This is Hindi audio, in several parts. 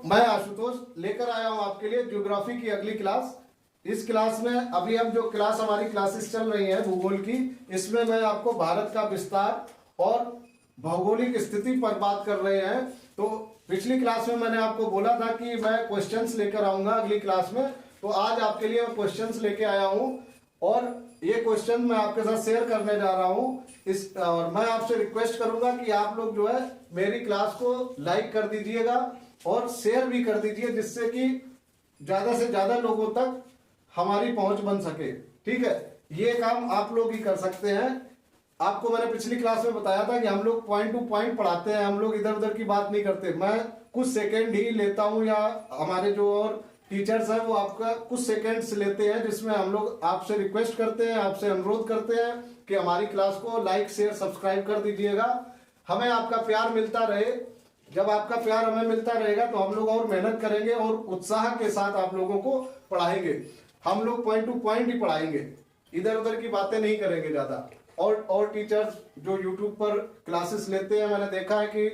मैं आशुतोष लेकर आया हूं आपके लिए ज्योग्राफी की अगली क्लास। इस क्लास में अभी हम जो क्लास हमारी क्लासेस चल रही हैं भूगोल की, इसमें मैं आपको भारत का विस्तार और भौगोलिक स्थिति पर बात कर रहे हैं। तो पिछली क्लास में मैंने आपको बोला था कि मैं क्वेश्चंस लेकर आऊंगा अगली क्लास में, तो आज आपके लिए मैं क्वेश्चंस लेके आया हूं और ये क्वेश्चन मैं आपके साथ शेयर करने जा रहा हूं। और मैं आपसे रिक्वेस्ट करूंगा कि आप लोग जो है मेरी क्लास को लाइक कर दीजिएगा और शेयर भी कर दीजिए, जिससे कि ज्यादा से ज्यादा लोगों तक हमारी पहुंच बन सके। ठीक है, ये काम आप लोग ही कर सकते हैं। आपको मैंने पिछली क्लास में बताया था कि हम लोग पॉइंट टू पॉइंट पढ़ाते हैं, हम लोग इधर उधर की बात नहीं करते। मैं कुछ सेकंड ही लेता हूं या हमारे जो और टीचर्स हैं वो आपका कुछ सेकंड्स लेते हैं, जिसमें हम लोग आपसे रिक्वेस्ट करते हैं, आपसे अनुरोध करते हैं कि हमारी क्लास को लाइक शेयर सब्सक्राइब कर दीजिएगा। हमें आपका प्यार मिलता रहे। जब आपका प्यार हमें मिलता रहेगा तो हम लोग और मेहनत करेंगे और उत्साह के साथ आप लोगों को पढ़ाएंगे। हम लोग पॉइंट टू पॉइंट ही पढ़ाएंगे, इधर उधर की बातें नहीं करेंगे ज्यादा। और टीचर्स जो यूट्यूब पर क्लासेस लेते हैं, मैंने देखा है कि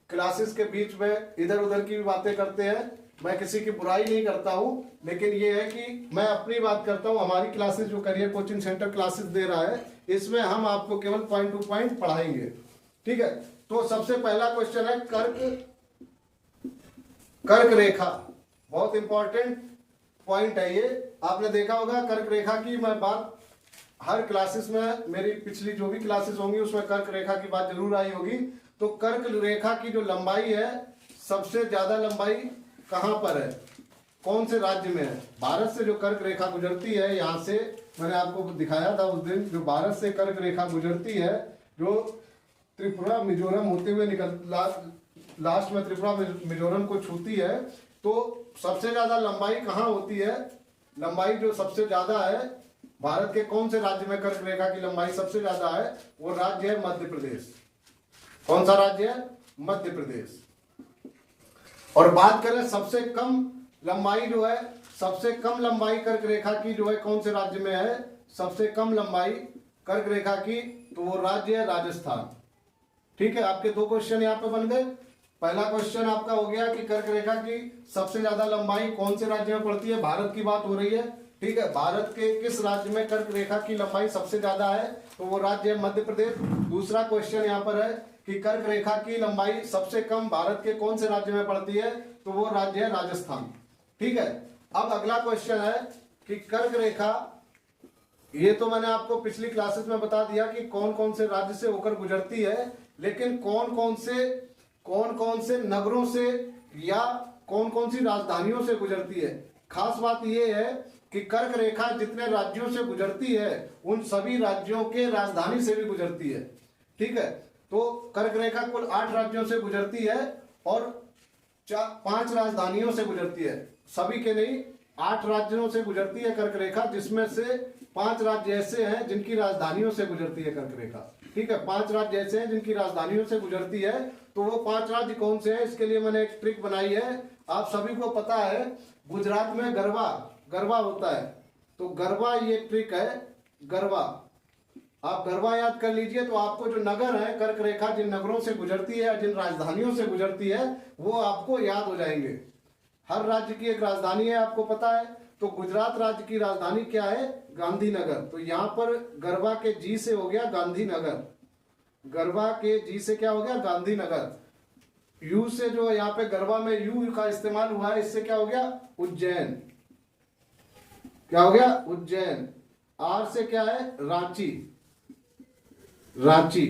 क्लासेस के बीच में इधर उधर की भी बातें करते हैं। मैं किसी की बुराई नहीं करता हूं, लेकिन ये है कि मैं अपनी बात करता हूं। हमारी क्लासेस जो करियर कोचिंग सेंटर क्लासेस दे रहा है, इसमें हम आपको केवल पॉइंट टू पॉइंट पढ़ाएंगे। ठीक है, तो सबसे पहला क्वेश्चन है कर्क रेखा। बहुत इंपॉर्टेंट पॉइंट है ये। आपने देखा होगा कर्क रेखा की मैं बात हर क्लासेस में, मेरी पिछली जो भी क्लासेस होंगी उसमें कर्क रेखा की बात जरूर आई होगी। तो कर्क रेखा की जो लंबाई है, सबसे ज्यादा लंबाई कहां पर है, कौन से राज्य में है? भारत से जो कर्क रेखा गुजरती है, यहां से मैंने आपको दिखाया था उस दिन, जो भारत से कर्क रेखा गुजरती है, जो त्रिपुरा मिजोरम होते हुए लास्ट में त्रिपुरा मिजोरम को छूती है। तो सबसे ज्यादा लंबाई कहां होती है? लंबाई जो सबसे ज्यादा है, भारत के कौन से राज्य में कर्क रेखा की लंबाई सबसे ज्यादा है? वो राज्य है मध्य प्रदेश। कौन सा राज्य है? मध्य प्रदेश। और बात करें सबसे कम लंबाई जो है, सबसे कम लंबाई कर्क रेखा की जो है कौन से राज्य में है? सबसे कम लंबाई कर्क रेखा की, तो वो राज्य है राजस्थान। ठीक है, आपके दो क्वेश्चन यहाँ पे बन गए। पहला क्वेश्चन आपका हो गया कि कर्क रेखा की सबसे ज्यादा लंबाई कौन से राज्य में पड़ती है। भारत की बात हो रही है। ठीक है, भारत के किस राज्य में कर्क रेखा की लंबाई सबसे ज्यादा है? तो वो राज्य है मध्य प्रदेश। दूसरा क्वेश्चन यहाँ पर है कि कर्क रेखा की लंबाई सबसे कम भारत के कौन से राज्य में पड़ती है? तो वो राज्य है राजस्थान। ठीक है, अब अगला क्वेश्चन है कि कर्क रेखा, ये तो मैंने आपको पिछली क्लासेस में बता दिया कि कौन कौन से राज्य से होकर गुजरती है, लेकिन कौन कौन से नगरों से या कौन कौन सी राजधानियों से गुजरती है। खास बात यह है कि कर्क रेखा जितने राज्यों से गुजरती है, उन सभी राज्यों के राजधानी से भी गुजरती है। ठीक है, तो कर्क रेखा कुल 8 राज्यों से गुजरती है और 5 राजधानियों से गुजरती है। सभी के नहीं, 8 राज्यों से गुजरती है कर्क रेखा, जिसमें से 5 राज्य ऐसे हैं जिनकी राजधानियों से गुजरती है कर्क रेखा। ठीक है, 5 राज्य ऐसे हैं जिनकी राजधानियों से गुजरती है। तो वो 5 राज्य कौन से हैं, इसके लिए मैंने एक ट्रिक बनाई है। आप सभी को पता है गुजरात में गरबा होता है, तो गरबा ये ट्रिक है, गरबा। आप गरबा याद कर लीजिए, तो आपको जो नगर है कर्क रेखा जिन नगरों से गुजरती है, जिन राजधानियों से गुजरती है, वो आपको याद हो जाएंगे। हर राज्य की एक राजधानी है, आपको पता है। तो गुजरात राज्य की राजधानी क्या है? गांधीनगर। तो यहाँ पर गरबा के जी से हो गया गांधीनगर। गरबा के जी से क्या हो गया? गांधीनगर। यू से जो यहाँ पे गरबा में यू का इस्तेमाल हुआ है, इससे क्या हो गया? उज्जैन। क्या हो गया? उज्जैन। आर से क्या है? रांची।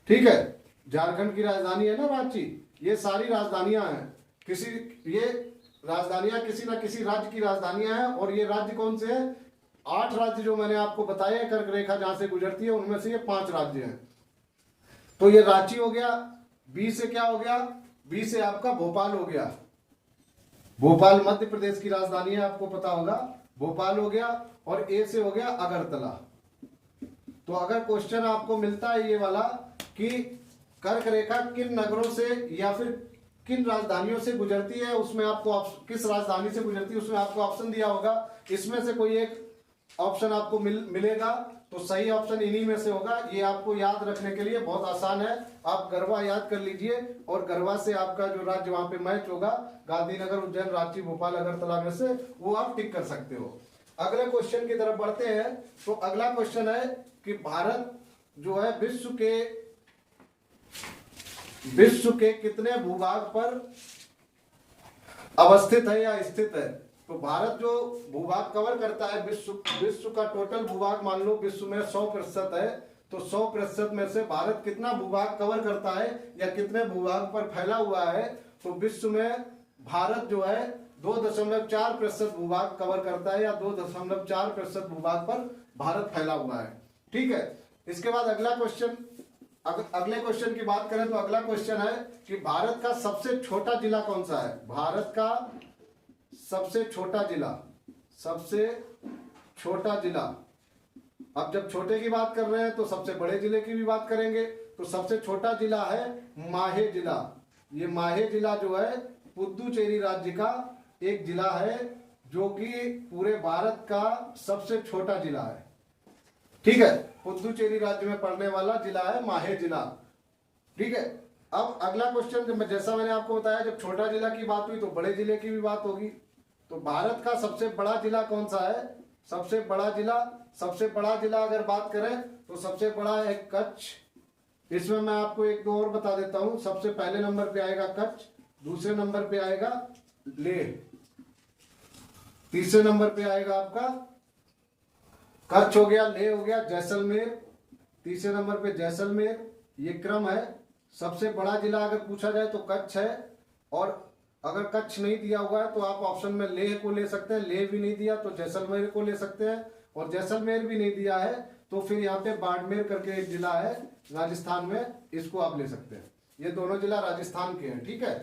ठीक है, झारखंड की राजधानी है ना रांची। ये सारी राजधानियां हैं, ये राजधानियां किसी ना किसी राज्य की राजधानियां हैं। और ये राज्य कौन से हैं? 8 राज्य जो मैंने आपको बताए हैं कर्क रेखा जहां से गुजरती है, उनमें से ये 5 राज्य हैं। तो ये रांची हो गया। बी से क्या हो गया? बी से आपका भोपाल हो गया। भोपाल मध्य प्रदेश की राजधानी है, आपको पता होगा, भोपाल हो गया। और ए से हो गया अगरतला। तो अगर क्वेश्चन आपको मिलता है ये वाला कि कर्क रेखा किन नगरों से या फिर किन राजधानियों से गुजरती है, उसमें आपको किस राजधानी से गुजरती है, उसमें आपको ऑप्शन दिया होगा, इसमें से कोई एक ऑप्शन आपको मिलेगा, तो सही ऑप्शन इन्हीं में से होगा। ये आपको याद रखने के लिए बहुत आसान है, आप गरबा याद कर लीजिए और गरबा से आपका जो राज्य वहां पे मैच होगा गांधीनगर, उज्जैन, रांची, भोपाल, अगरतला में से, वो आप टिक कर सकते हो। अगले क्वेश्चन की तरफ बढ़ते हैं। तो अगला क्वेश्चन है कि भारत जो है विश्व के कितने भूभाग पर अवस्थित है या स्थित है। तो भारत जो भूभाग कवर करता है, विश्व का टोटल भूभाग मान लो विश्व में 100% है, तो 100% में से भारत कितना भूभाग कवर करता है या कितने भूभाग पर फैला हुआ है। तो विश्व में भारत जो है 2.4% भूभाग कवर करता है या 2.4% भूभाग पर भारत फैला हुआ है। ठीक है, इसके बाद अगला क्वेश्चन, अगले क्वेश्चन की बात करें तो अगला क्वेश्चन है कि भारत का सबसे छोटा जिला कौन सा है। भारत का सबसे छोटा जिला, अब जब छोटे की बात कर रहे हैं तो सबसे बड़े जिले की भी बात करेंगे। तो सबसे छोटा जिला है माहे जिला। ये माहे जिला जो है पुदुचेरी राज्य का एक जिला है, जो कि पूरे भारत का सबसे छोटा जिला है। ठीक है, पुदुचेरी राज्य में पड़ने वाला जिला है माहे जिला। ठीक है, अब अगला क्वेश्चन, जैसा मैंने आपको बताया जब छोटा जिला की बात हुई तो बड़े जिले की भी बात होगी। तो भारत का सबसे बड़ा जिला कौन सा है। सबसे बड़ा जिला अगर बात करें तो सबसे बड़ा है कच्छ। इसमें मैं आपको एक दो और बता देता हूं। सबसे पहले नंबर पे आएगा कच्छ, दूसरे नंबर पे आएगा लेह, तीसरे नंबर पे आएगा आपका कच्छ हो गया, लेह हो गया, जैसलमेर, तीसरे नंबर पे जैसलमेर। ये क्रम है। सबसे बड़ा जिला अगर पूछा जाए तो कच्छ है, और अगर कच्छ नहीं दिया हुआ है तो आप ऑप्शन में लेह को ले सकते हैं। लेह भी नहीं दिया तो जैसलमेर को ले सकते हैं, और जैसलमेर भी नहीं दिया है तो फिर यहाँ पे बाड़मेर करके एक जिला है राजस्थान में, इसको आप ले सकते हैं। ये दोनों जिला राजस्थान के हैं। ठीक है,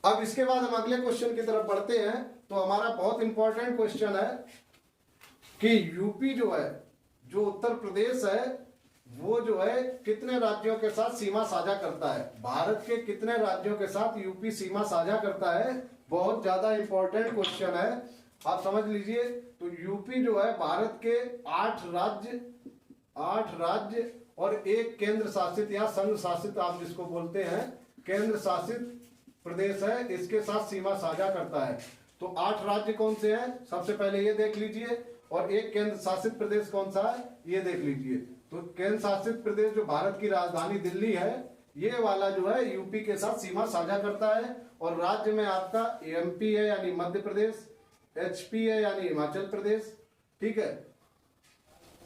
अब इसके बाद हम अगले क्वेश्चन की तरफ बढ़ते हैं। तो हमारा बहुत इंपॉर्टेंट क्वेश्चन है कि यूपी जो है, जो उत्तर प्रदेश है, वो जो है कितने राज्यों के साथ सीमा साझा करता है। भारत के कितने राज्यों के साथ यूपी सीमा साझा करता है, बहुत ज्यादा इंपॉर्टेंट क्वेश्चन है, आप समझ लीजिए। तो यूपी जो है भारत के 8 राज्य और एक केंद्र शासित या संघ शासित, आप जिसको बोलते हैं केंद्र शासित प्रदेश है, इसके साथ सीमा साझा करता है। तो 8 राज्य कौन से हैं, सबसे पहले ये देख लीजिए, और एक केंद्र शासित प्रदेश कौन सा है ये देख लीजिए। तो केंद्र शासित प्रदेश जो भारत की राजधानी दिल्ली है, ये वाला जो है यूपी के साथ सीमा साझा करता है। और राज्य में आपका एमपी है यानी मध्य प्रदेश, एचपी है यानी हिमाचल प्रदेश। ठीक है,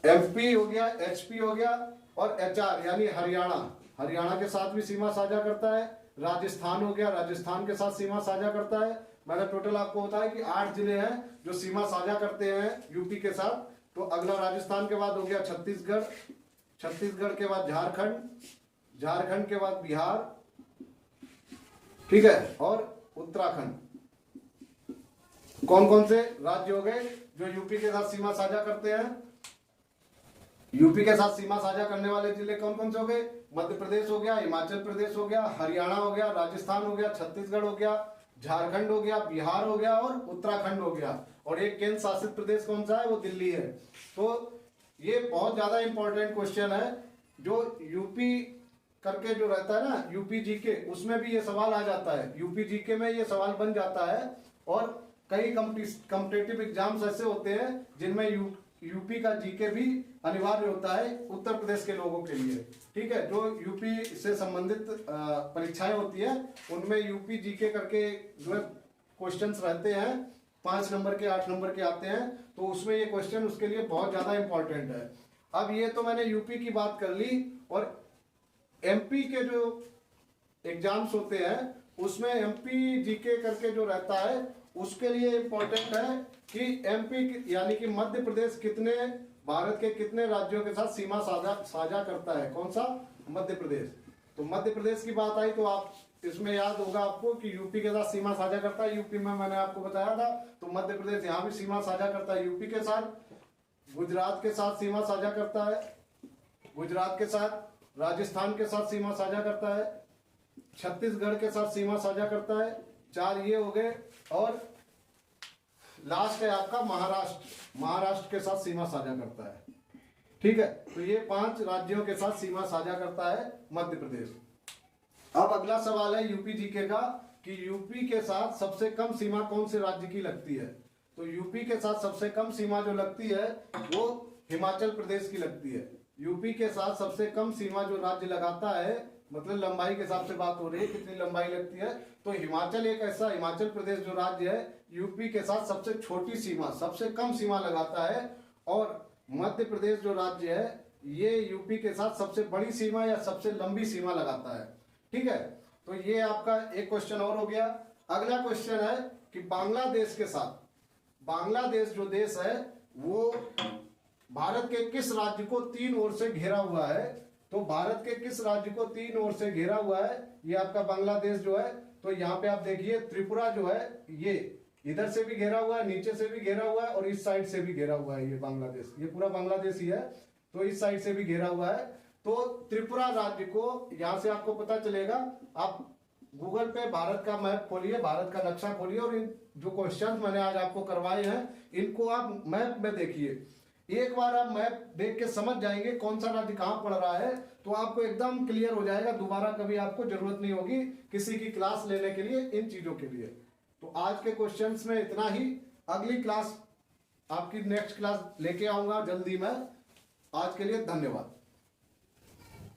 एमपी हो गया, एचपी हो गया, और एचआर यानी हरियाणा के साथ भी सीमा साझा करता है। राजस्थान हो गया, राजस्थान के साथ सीमा साझा करता है। मैंने टोटल आपको बताया कि 8 जिले हैं जो सीमा साझा करते हैं यूपी के साथ। तो अगला राजस्थान के बाद हो गया छत्तीसगढ़, छत्तीसगढ़ के बाद झारखंड, झारखंड के बाद बिहार, ठीक है, और उत्तराखंड। कौन कौन से राज्य हो गए जो यूपी के साथ सीमा साझा करते हैं। यूपी के साथ सीमा साझा करने वाले जिले कौन कौन से हो गए, मध्य प्रदेश हो गया, हिमाचल प्रदेश हो गया, हरियाणा हो गया, राजस्थान हो गया, छत्तीसगढ़ हो गया, झारखंड हो गया, बिहार हो गया और उत्तराखंड हो गया। और एक केंद्र शासित प्रदेश कौन सा है, वो दिल्ली है। तो ये बहुत ज्यादा इंपॉर्टेंट क्वेश्चन है, जो यूपी करके जो रहता है ना, यूपी जीके, उसमें भी ये सवाल आ जाता है। यूपी जीके में ये सवाल बन जाता है। और कई कॉम्पिटिटिव एग्जाम्स ऐसे होते हैं जिनमें यूपी का जीके भी अनिवार्य होता है उत्तर प्रदेश के लोगों के लिए। ठीक है, जो यूपी से संबंधित परीक्षाएं होती है उनमें यूपी जीके करके जो है क्वेश्चंस रहते हैं, 5 नंबर के 8 नंबर के आते हैं। तो उसमें ये क्वेश्चन उसके लिए बहुत ज्यादा इंपॉर्टेंट है। अब ये तो मैंने यूपी की बात कर ली, और एमपी के जो एग्जाम्स होते हैं उसमें एमपी जीके करके जो रहता है उसके लिए इंपॉर्टेंट है कि एमपी यानी कि मध्य प्रदेश कितने भारत के कितने राज्यों के साथ सीमा साझा करता है। कौन सा, मध्य प्रदेश। तो मध्य प्रदेश की बात आई तो आप इसमें याद होगा आपको कि यूपी के साथ सीमा साझा करता है। यूपी में मैंने आपको बताया था, तो मध्य प्रदेश यहाँ भी सीमा साझा करता है यूपी के साथ। गुजरात के साथ सीमा साझा करता है, गुजरात के साथ। राजस्थान के साथ सीमा साझा करता है, छत्तीसगढ़ के साथ सीमा साझा करता है। 4 ये हो गए, और लास्ट है आपका महाराष्ट्र। महाराष्ट्र के साथ सीमा साझा करता है। ठीक है, तो ये 5 राज्यों के साथ सीमा साझा करता है मध्य प्रदेश। अब अगला सवाल है यूपी जीके का कि यूपी के साथ सबसे कम सीमा कौन से राज्य की लगती है। तो यूपी के साथ सबसे कम सीमा जो लगती है वो हिमाचल प्रदेश की लगती है। यूपी के साथ सबसे कम सीमा जो राज्य लगाता है, मतलब लंबाई के हिसाब से बात हो रही है कितनी लंबाई लगती है, तो हिमाचल एक ऐसा, हिमाचल प्रदेश जो राज्य है यूपी के साथ सबसे छोटी सीमा, सबसे कम सीमा लगाता है। और मध्य प्रदेश जो राज्य है ये यूपी के साथ सबसे बड़ी सीमा या सबसे लंबी सीमा लगाता है। ठीक है, तो ये आपका एक क्वेश्चन और हो गया। अगला क्वेश्चन है कि बांग्लादेश के साथ, बांग्लादेश जो देश है वो भारत के किस राज्य को 3 ओर से घेरा हुआ है। तो भारत के किस राज्य को 3 ओर से घेरा हुआ है, ये आपका बांग्लादेश जो है। तो यहाँ पे आप देखिए त्रिपुरा जो है ये इधर से भी घेरा हुआ है, नीचे से भी घेरा हुआ है और इस साइड से भी घेरा हुआ है। ये बांग्लादेश, ये पूरा बांग्लादेश ही है, तो इस साइड से भी घेरा हुआ है। तो त्रिपुरा राज्य को यहां से आपको पता चलेगा, आप गूगल पे भारत का मैप खोलिए, भारत का नक्शा खोलिए और इन जो क्वेश्चन मैंने आज आपको करवाए हैं इनको आप मैप में देखिए। एक बार आप मैप देख के समझ जाएंगे कौन सा राज्य कहां पड़ रहा है, तो आपको एकदम क्लियर हो जाएगा। दोबारा कभी आपको जरूरत नहीं होगी किसी की क्लास लेने के लिए इन चीजों के लिए। तो आज के क्वेश्चंस में इतना ही। अगली क्लास आपकी नेक्स्ट क्लास लेके आऊंगा जल्दी मैं। आज के लिए धन्यवाद।